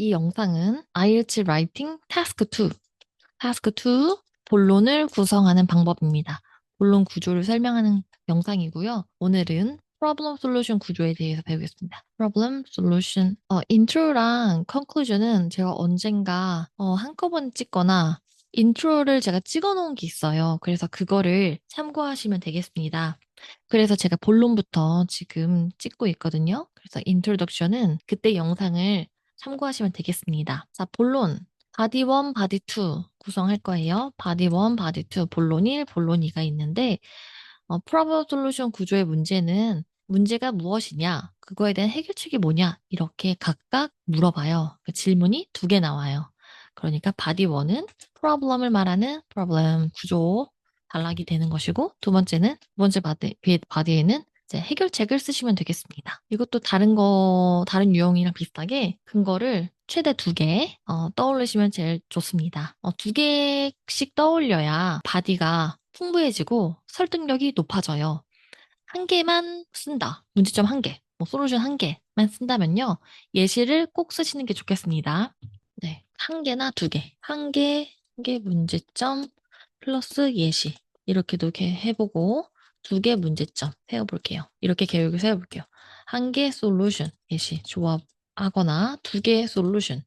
이 영상은 IELTS Writing Task 2, Task 2 본론을 구성하는 방법입니다. 본론 구조를 설명하는 영상이고요. 오늘은 Problem Solution 구조에 대해서 배우겠습니다. Problem Solution, 인트로랑 컨클루전은 제가 언젠가 한꺼번에 찍거나 인트로를 제가 찍어 놓은 게 있어요. 그래서 그거를 참고하시면 되겠습니다. 그래서 제가 본론부터 지금 찍고 있거든요. 그래서 인트로덕션은 그때 영상을 참고하시면 되겠습니다. 자, 본론. 바디 1, 바디 2 구성할 거예요. 바디 1, 바디 2, 본론 1, 본론 2가 있는데 프로블럼 솔루션 구조의 문제는 문제가 무엇이냐, 그거에 대한 해결책이 뭐냐 이렇게 각각 물어봐요. 그 질문이 두 개 나와요. 그러니까 바디 1은 프로블럼을 말하는 프로블럼 구조 단락이 되는 것이고 두 번째 바디에는 이제 해결책을 쓰시면 되겠습니다. 이것도 다른 유형이랑 비슷하게 근거를 최대 두 개 떠올리시면 제일 좋습니다. 두 개씩 떠올려야 바디가 풍부해지고 설득력이 높아져요. 한 개만 쓴다. 문제점 한 개, 뭐 솔루션 한 개만 쓴다면요. 예시를 꼭 쓰시는 게 좋겠습니다. 네, 한 개나 두 개. 한 개 문제점 플러스 예시. 이렇게도 이렇게 해보고 두 개 문제점 세워볼게요. 이렇게 계획을 세워볼게요. 한 개 솔루션, 예시, 조합하거나 두 개 솔루션.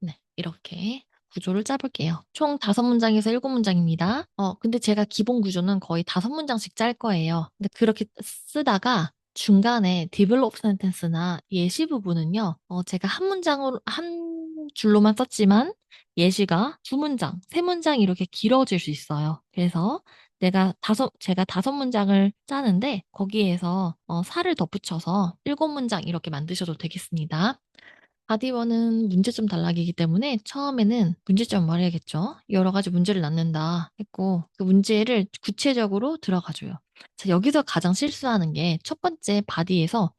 네, 이렇게 구조를 짜볼게요. 총 5문장에서 7문장입니다. 근데 제가 기본 구조는 거의 5문장씩 짤 거예요. 근데 그렇게 쓰다가 중간에 develop sentence나 예시 부분은요, 제가 한 줄로만 썼지만 예시가 2문장, 3문장 이렇게 길어질 수 있어요. 그래서 제가 5문장을 짜는데 거기에서 살을 덧붙여서 7문장 이렇게 만드셔도 되겠습니다. 바디원은 문제점 단락이기 때문에 처음에는 문제점 말해야겠죠. 여러 가지 문제를 낳는다 했고 그 문제를 구체적으로 들어가줘요. 자, 여기서 가장 실수하는 게 첫 번째 바디에서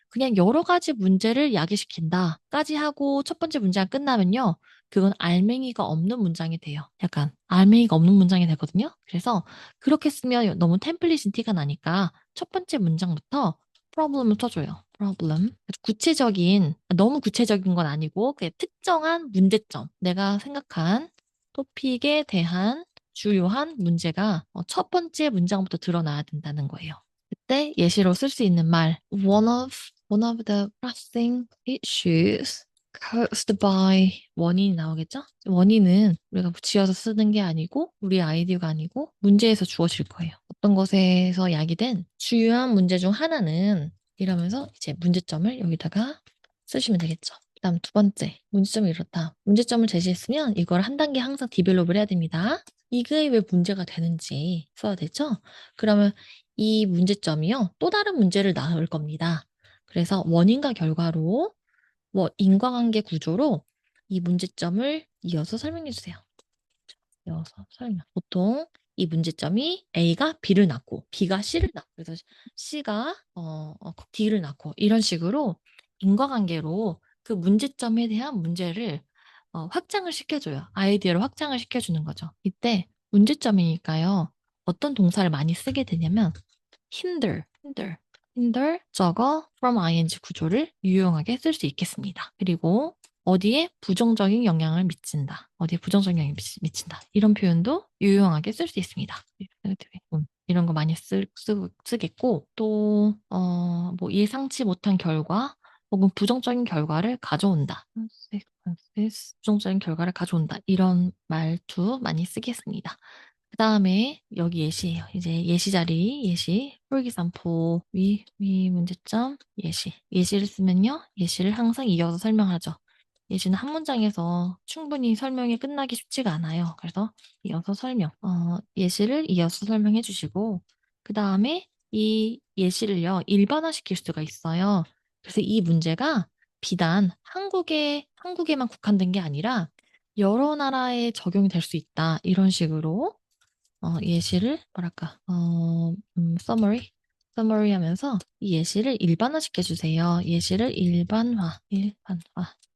그냥 여러 가지 문제를 야기시킨다까지 하고 첫 번째 문제가 끝나면요. 그건 알맹이가 없는 문장이 돼요. 약간 알맹이가 없는 문장이 되거든요. 그래서 그렇게 쓰면 너무 템플릿인 티가 나니까 첫 번째 문장부터 프로블럼을 써줘요. 프로블럼. 너무 구체적인 건 아니고 그냥 특정한 문제점, 내가 생각한 토픽에 대한 주요한 문제가 첫 번째 문장부터 드러나야 된다는 거예요. 그때 예시로 쓸 수 있는 말, one of the pressing issues caused by 원인이 나오겠죠? 원인은 우리가 지어서 쓰는 게 아니고 우리 아이디어가 아니고 문제에서 주어질 거예요. 어떤 것에서 야기된 주요한 문제 중 하나는 이러면서 이제 문제점을 여기다가 쓰시면 되겠죠. 그다음 두 번째, 문제점이 이렇다. 문제점을 제시했으면 이걸 한 단계 항상 디벨롭을 해야 됩니다. 이게 왜 문제가 되는지 써야 되죠? 그러면 이 문제점이요, 또 다른 문제를 낳을 겁니다. 그래서 원인과 결과로 인과관계 구조로 이 문제점을 이어서 설명해 주세요. 이어서 설명. 보통 이 문제점이 A가 B를 낳고 B가 C를 낳고 그래서 C가 D를 낳고 이런 식으로 인과관계로 그 문제점에 대한 문제를 확장을 시켜줘요. 아이디어를 확장을 시켜주는 거죠. 이때 문제점이니까요. 어떤 동사를 많이 쓰게 되냐면 hinder 저거 from ing 구조를 유용하게 쓸 수 있겠습니다. 그리고 어디에 부정적인 영향을 미친다. 어디에 부정적인 영향을 미친다. 이런 표현도 유용하게 쓸 수 있습니다. 이런 거 많이 쓰겠고 또 뭐 예상치 못한 결과 혹은 부정적인 결과를 가져온다. 부정적인 결과를 가져온다. 이런 말투 많이 쓰겠습니다. 그 다음에 여기 예시예요. 이제 예시 자리, 예시, 풀기산포, 위 문제점, 예시. 예시를 쓰면요. 예시를 항상 이어서 설명하죠. 예시는 한 문장에서 충분히 설명이 끝나기 쉽지가 않아요. 그래서 이어서 예시를 이어서 설명해 주시고, 그 다음에 이 예시를요, 일반화시킬 수가 있어요. 그래서 이 문제가 비단 한국에만 국한된 게 아니라 여러 나라에 적용이 될 수 있다. 이런 식으로 예시를 뭐랄까 summary 하면서 이 예시를 일반화시켜 주세요. 예시를 일반화.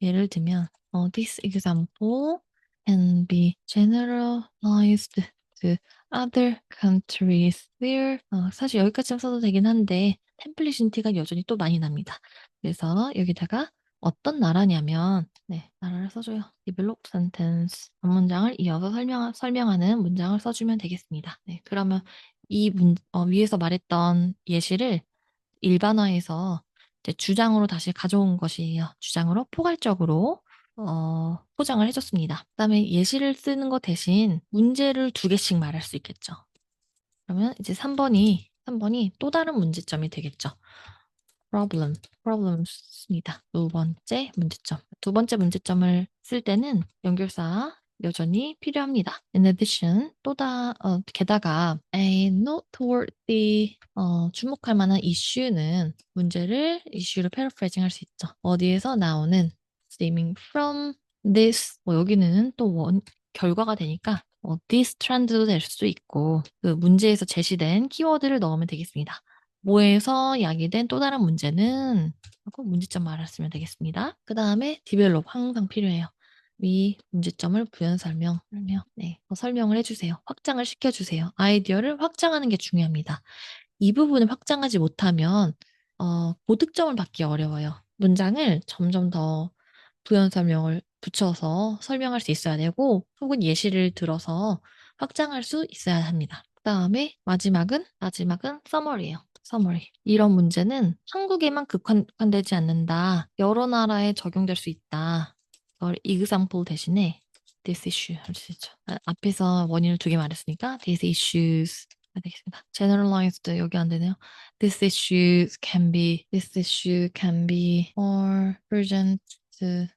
예를 들면 this example can be generalized to other countries where 사실 여기까지만 써도 되긴 한데 템플릿인 티가 여전히 또 많이 납니다. 그래서 여기다가 어떤 나라냐면, 네, 나라를 써줘요. develop sentence. 한 문장을 이어서 설명하는 문장을 써주면 되겠습니다. 네, 그러면 위에서 말했던 예시를 일반화해서 이제 주장으로 다시 가져온 것이에요. 주장으로 포괄적으로 포장을 해줬습니다. 그다음에 예시를 쓰는 것 대신 문제를 두 개씩 말할 수 있겠죠. 그러면 이제 3번이 또 다른 문제점이 되겠죠. problems입니다. 두 번째 문제점. 두 번째 문제점을 쓸 때는 연결사 여전히 필요합니다. In addition, 게다가 a noteworthy 주목할 만한 이슈를 paraphrasing 할 수 있죠. 어디에서 나오는 stemming from this 여기는 또 결과가 되니까 this trend도 될 수 있고 그 문제에서 제시된 키워드를 넣으면 되겠습니다. 뭐에서 야기된 또 다른 문제는 하고 문제점 말했으면 되겠습니다. 그 다음에 develop 항상 필요해요. 위 문제점을 부연 설명을 해주세요. 확장을 시켜주세요. 아이디어를 확장하는 게 중요합니다. 이 부분을 확장하지 못하면 고득점을 받기 어려워요. 문장을 점점 더 부연 설명을 붙여서 설명할 수 있어야 되고 혹은 예시를 들어서 확장할 수 있어야 합니다. 그 다음에 마지막은 summary예요. summary. 이런 문제는 한국에만 국한되지 않는다. 여러 나라에 적용될 수 있다. 이걸 example 대신에 this issue 할 수 있죠. 앞에서 원인을 두 개 말했으니까 these issues 되겠습니다. generalized 여기 안 되네요. This issue can be more urgent to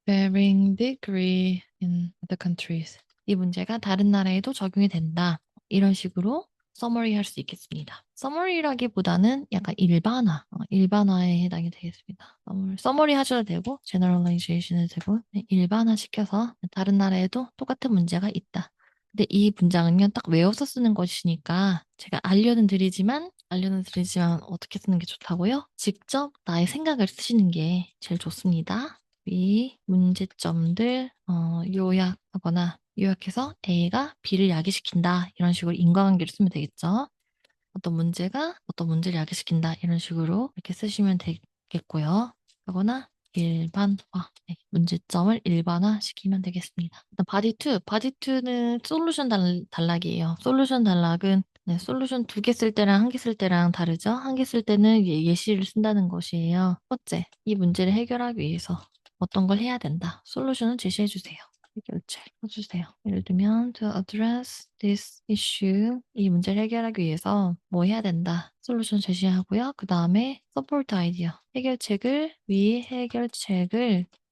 varying degree in other countries. 이 문제가 다른 나라에도 적용이 된다. 이런 식으로 서머리 할 수 있겠습니다. 서머리라기보다는 약간 일반화에 해당이 되겠습니다. 서머리 하셔도 되고, 제너럴라이제이션 해도 되고, 일반화 시켜서 다른 나라에도 똑같은 문제가 있다. 근데 이 문장은요, 딱 외워서 쓰는 것이니까 제가 알려는 드리지만 어떻게 쓰는 게 좋다고요? 직접 나의 생각을 쓰시는 게 제일 좋습니다. 이 문제점들 요약해서 A가 B를 야기시킨다. 이런 식으로 인과관계를 쓰면 되겠죠. 어떤 문제를 야기시킨다. 이런 식으로 이렇게 쓰시면 되겠고요. 하거나 일반화. 네, 문제점을 일반화시키면 되겠습니다. 바디 2는 솔루션 단락이에요. 솔루션 단락은 솔루션 두 개 쓸 때랑 한 개 쓸 때랑 다르죠? 한 개 쓸 때는 예시를 쓴다는 것이에요. 첫째, 이 문제를 해결하기 위해서 어떤 걸 해야 된다. 솔루션을 제시해 주세요. 해결책 써주세요. 예를 들면 to address this issue 이 문제를 해결하기 위해서 뭐 해야 된다. 솔루션 제시하고요. 그 다음에 support idea 해결책을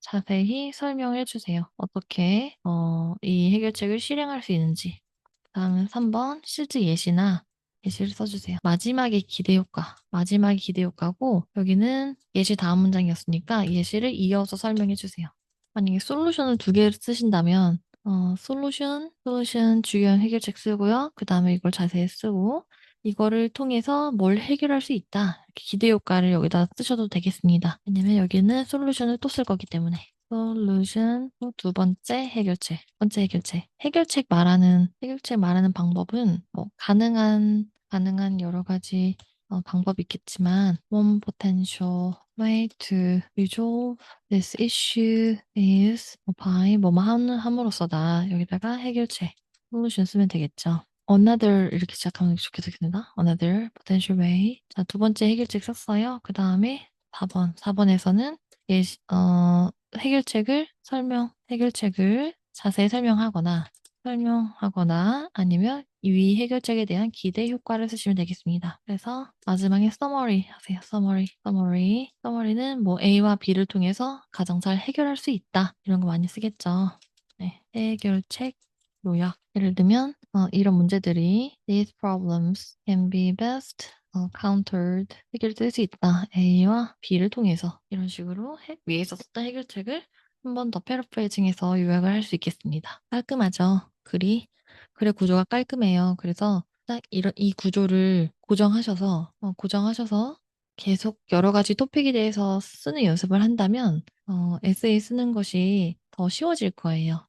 자세히 설명해 주세요. 어떻게 이 해결책을 실행할 수 있는지. 다음은 3번 실제 예시를 써주세요. 마지막이 기대 효과고 여기는 예시 다음 문장이었으니까 예시를 이어서 설명해 주세요. 만약에 솔루션을 두 개 쓰신다면 솔루션 주요한 해결책 쓰고요. 그 다음에 이걸 자세히 쓰고 이거를 통해서 뭘 해결할 수 있다. 이렇게 기대 효과를 여기다 쓰셔도 되겠습니다. 왜냐면 여기는 솔루션을 또 쓸 거기 때문에. 솔루션 두 번째 해결책. 해결책 말하는 방법은 뭐 가능한 여러 가지 방법이 있겠지만 one potential way to resolve this issue is by 뭐뭐 함으로써다. 여기다가 해결책 솔루션 쓰면 되겠죠. another 이렇게 시작하면 좋겠습니다. another potential way. 자, 두 번째 해결책 썼어요. 그 다음에 4번에서는 해결책을 자세히 설명하거나 아니면 위 해결책에 대한 기대 효과를 쓰시면 되겠습니다. 그래서 마지막에 summary 하세요. summary는 뭐 A와 B를 통해서 가장 잘 해결할 수 있다. 이런 거 많이 쓰겠죠. 네, 해결책 요약. 예를 들면 이런 문제들이 these problems can be best countered 해결될 수 있다. A와 B를 통해서 이런 식으로 위에서 썼던 해결책을 한 번 더 패러프레이징해서 요약을 할 수 있겠습니다. 깔끔하죠? 글의 구조가 깔끔해요. 그래서 딱 이 구조를 고정하셔서 계속 여러 가지 토픽에 대해서 쓰는 연습을 한다면 에세이 쓰는 것이 더 쉬워질 거예요.